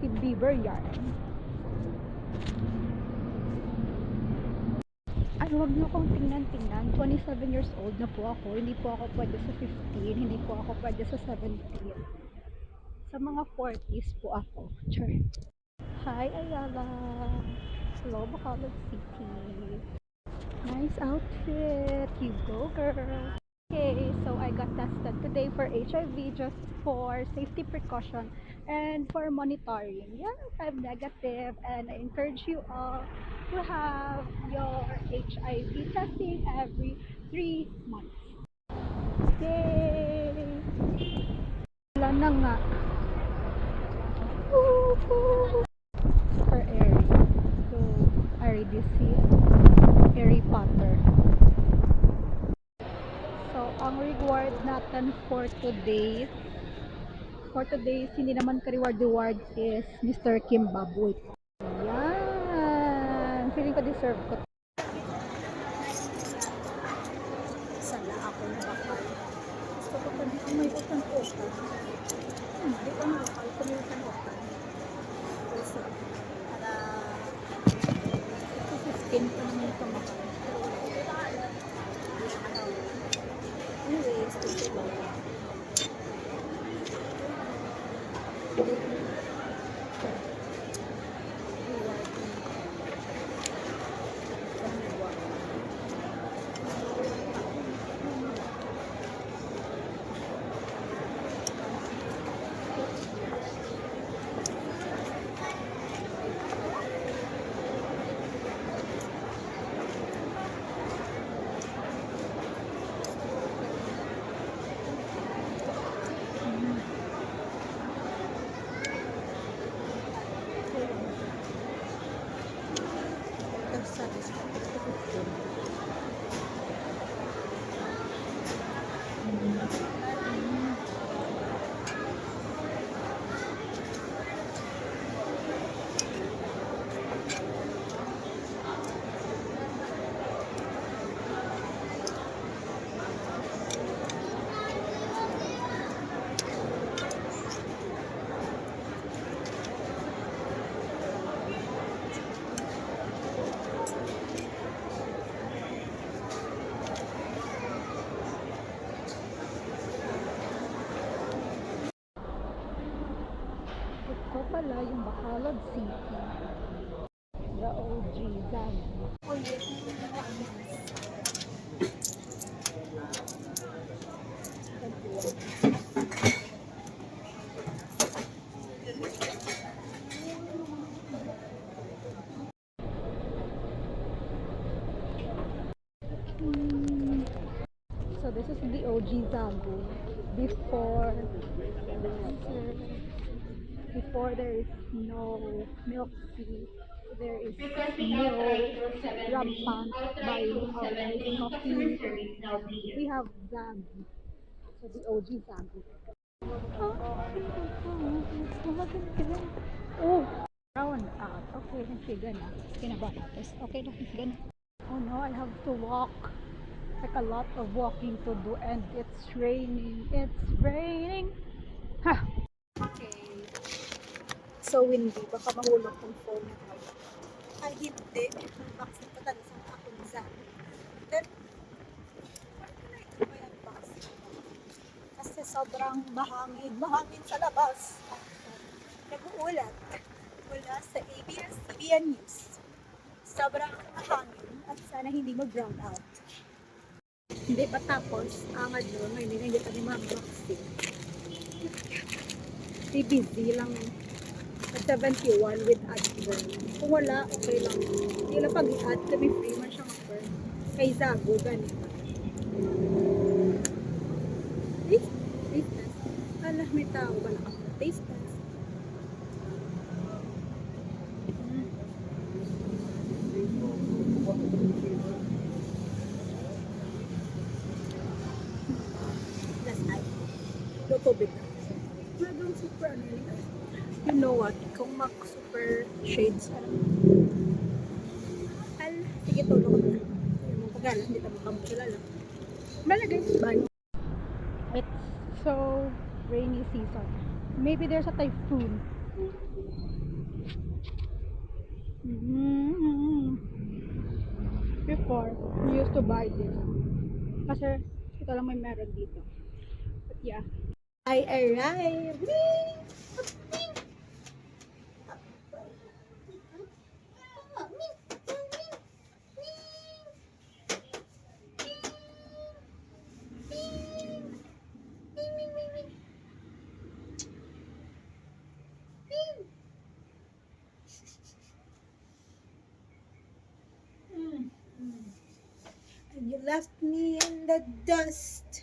Orchid Beaver Yarn. Ay, huwag niyo akong tingnan-tingnan. 27 years old na po ako. Hindi po ako pwede sa 15. Hindi po ako pwede sa 17. Sa mga 40s po ako. Sure. Hi, Ayala. Hello, Bacolod City. Nice outfit. You go, girl. Okay, so I got tested today for HIV just for safety precaution and for monitoring. Yes, I'm negative and I encourage you all to have your HIV testing every 3 months. Yay! Wala na nga. Woohoo! Super airy. So, I already see Harry Potter. So, ang reward natin for today's hindi naman ka-reward is Mr. Kim Baboy. Yan! Feeling ko deserve ko. Sana ako na bakal. Gusto ko pa dito may utang-utang. Hindi ko nakakal kung may utang-utang. Also, para 15 pa naman ito makal. Anyways, ito ba? Ito pala yung Bacolod City. The OG Zan. So this is the OG Zagu. Before there is no milk tea, there is no rampant buying of ice coffee. We have Zagu. So the OG Zagu. Oh, round out. Okay, higa na. Kinabatos. Okay na, higa na. Oh no, I have to walk. Like a lot of walking to do and it's raining. It's raining. Ha! Okay. So windy. Baka mahulog tong phone ko. Ay, hindi. Unboxing ko talaga sa akong isa. Then, kasi sobrang mahangin. Mahangin sa labas. Nag-uulat mula sa ABS-CBN News. Sobrang mahangin at sana hindi mag-brown out. Hindi pa tapos ang ngayon hindi kami mag-boxing. busy lang at 71 with ad burn. Kung wala, okay lang. Hindi lang pag-i-add kami free man siya mag-burn. Kay Zago, ganito. Taste test. Alah, may tao ba na ako? Taste test. Tubig na. Magang super ano yun. You know what? Kung mag-super shades sige tulog na. Yung pagala, hindi tayo makamukilala. Malagay sa banyo. It's so rainy season. Maybe there's a typhoon. Mm. Before, we used to buy this. Kasi ito lang may meron dito. But yeah. I arrived. And you left me in the dust.